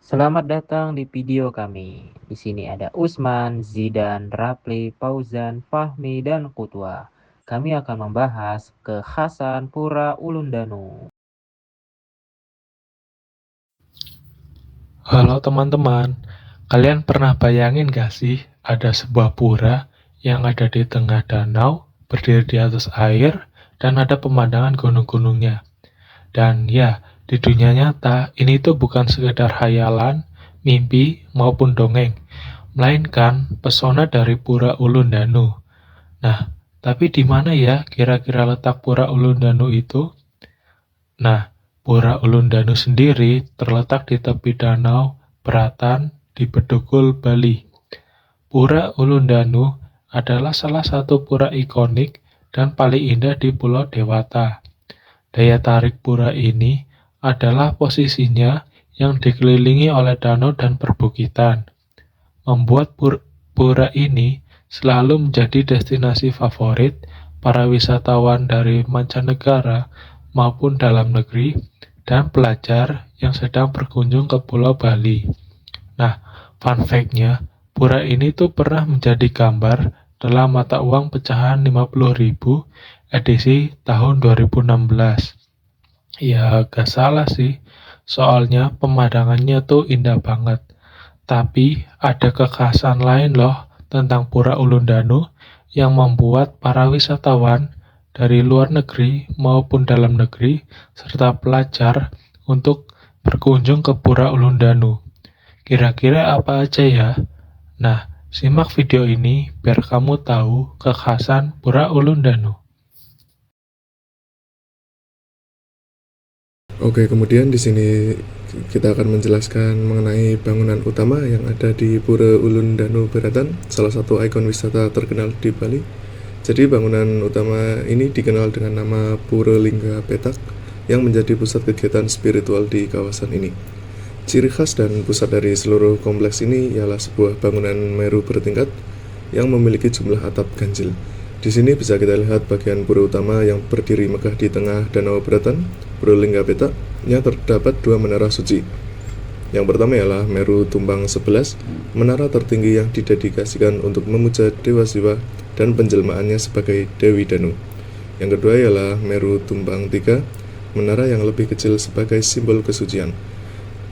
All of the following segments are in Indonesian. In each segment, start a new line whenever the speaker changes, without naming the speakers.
Selamat datang di video kami. Di sini ada Usman, Zidan, Rapli, Fauzan, Fahmi, dan Kutwa. Kami akan membahas kekhasan Pura Ulundanu.
Halo teman-teman, kalian pernah bayangin gak sih ada sebuah pura yang ada di tengah danau, berdiri di atas air, dan ada pemandangan gunung-gunungnya. Dan ya, di dunia nyata, ini tuh bukan sekedar hayalan, mimpi, maupun dongeng, melainkan pesona dari Pura Ulundanu. Nah, tapi di mana ya kira-kira letak Pura Ulundanu itu? Nah, Pura Ulundanu sendiri terletak di tepi Danau Beratan di Bedugul, Bali. Pura Ulundanu adalah salah satu pura ikonik dan paling indah di Pulau Dewata. Daya tarik pura ini adalah posisinya yang dikelilingi oleh danau dan perbukitan, membuat pura ini selalu menjadi destinasi favorit para wisatawan dari mancanegara maupun dalam negeri dan pelajar yang sedang berkunjung ke Pulau Bali. Nah, fun fact-nya, pura ini tuh pernah menjadi gambar dalam mata uang pecahan 50.000 edisi tahun 2016. Ya, gak salah sih, soalnya pemandangannya tuh indah banget. Tapi ada kekhasan lain loh tentang Pura Ulundanu yang membuat para wisatawan dari luar negeri maupun dalam negeri serta pelajar untuk berkunjung ke Pura Ulundanu. Kira-kira apa aja ya? Nah, simak video ini biar kamu tahu kekhasan Pura Ulundanu.
Oke, kemudian di sini kita akan menjelaskan mengenai bangunan utama yang ada di Pura Ulundanu Beratan, salah satu ikon wisata terkenal di Bali. Jadi bangunan utama ini dikenal dengan nama Pura Lingga Petak yang menjadi pusat kegiatan spiritual di kawasan ini. Ciri khas dan pusat dari seluruh kompleks ini ialah sebuah bangunan meru bertingkat yang memiliki jumlah atap ganjil. Di sini bisa kita lihat bagian pura utama yang berdiri megah di tengah Danau Beratan, Pura Lingga Petak, yang terdapat dua menara suci. Yang pertama ialah Meru Tumbang 11, menara tertinggi yang didedikasikan untuk memuja Dewa Siwa dan penjelmaannya sebagai Dewi Danu. Yang kedua ialah Meru Tumbang 3, menara yang lebih kecil sebagai simbol kesucian.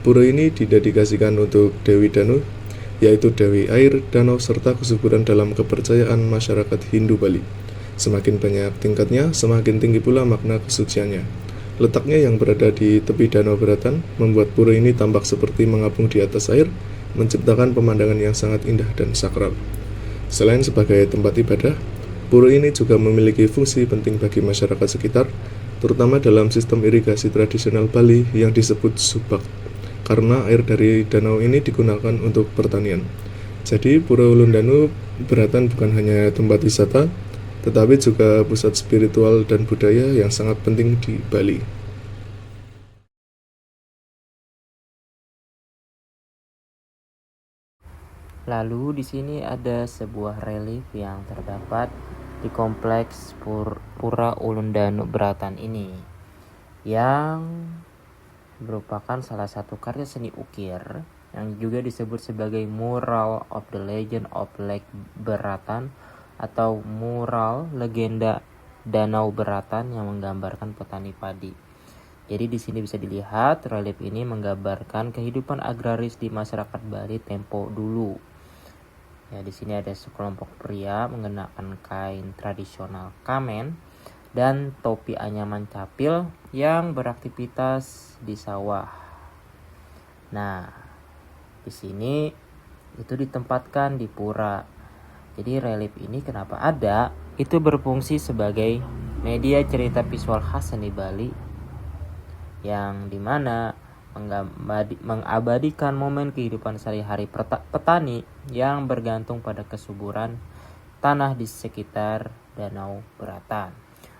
Pura ini didedikasikan untuk Dewi Danu, yaitu Dewi Air, Danau, serta kesuburan dalam kepercayaan masyarakat Hindu Bali. Semakin banyak tingkatnya, semakin tinggi pula makna kesuciannya. Letaknya yang berada di tepi Danau Beratan membuat pura ini tampak seperti mengapung di atas air, menciptakan pemandangan yang sangat indah dan sakral. Selain sebagai tempat ibadah, pura ini juga memiliki fungsi penting bagi masyarakat sekitar, terutama dalam sistem irigasi tradisional Bali yang disebut subak, karena air dari danau ini digunakan untuk pertanian. Jadi Pura Ulundanu Beratan bukan hanya tempat wisata, tetapi juga pusat spiritual dan budaya yang sangat penting di Bali.
Lalu di sini ada sebuah relief yang terdapat di kompleks Pura Ulundanu Beratan ini, yang merupakan salah satu karya seni ukir yang juga disebut sebagai Mural of the Legend of Lake Beratan atau mural legenda Danau Beratan yang menggambarkan petani padi. Jadi di sini bisa dilihat relief ini menggambarkan kehidupan agraris di masyarakat Bali tempo dulu. Ya, di sini ada sekelompok pria mengenakan kain tradisional kamen dan topi anyaman capil yang beraktivitas di sawah. Nah, di sini itu ditempatkan di pura. Jadi relief ini kenapa ada? Itu berfungsi sebagai media cerita visual khas seni Bali yang dimana mengabadikan momen kehidupan sehari-hari petani yang bergantung pada kesuburan tanah di sekitar Danau Beratan.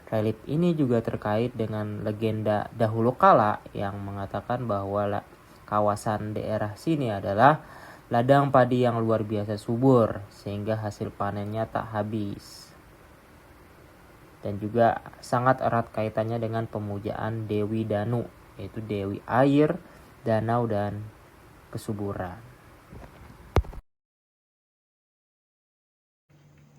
Relief ini juga terkait dengan legenda dahulu kala yang mengatakan bahwa kawasan daerah sini adalah ladang padi yang luar biasa subur sehingga hasil panennya tak habis. Dan juga sangat erat kaitannya dengan pemujaan Dewi Danu, yaitu Dewi Air, Danau, dan kesuburan.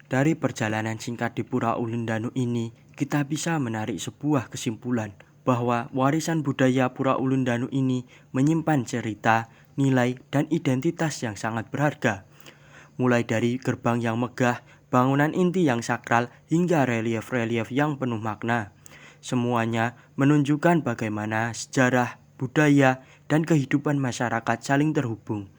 Dari perjalanan singkat di Pura Ulun Danu ini, kita bisa menarik sebuah kesimpulan bahwa warisan budaya Pura Ulun Danu ini menyimpan cerita, nilai, dan identitas yang sangat berharga. Mulai dari gerbang yang megah, bangunan inti yang sakral, hingga relief-relief yang penuh makna. Semuanya menunjukkan bagaimana sejarah, budaya, dan kehidupan masyarakat saling terhubung.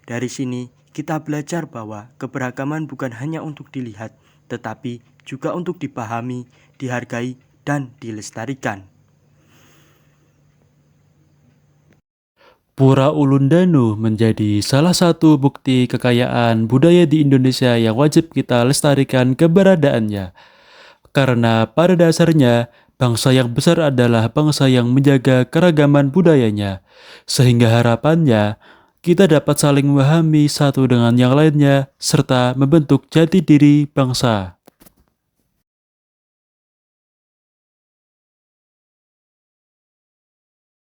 Dari sini, kita belajar bahwa keberagaman bukan hanya untuk dilihat, tetapi juga untuk dipahami, dihargai, dan dilestarikan.
Pura Ulun Danu menjadi salah satu bukti kekayaan budaya di Indonesia yang wajib kita lestarikan keberadaannya. Karena pada dasarnya, bangsa yang besar adalah bangsa yang menjaga keragaman budayanya, sehingga harapannya kita dapat saling memahami satu dengan yang lainnya serta membentuk jati diri bangsa.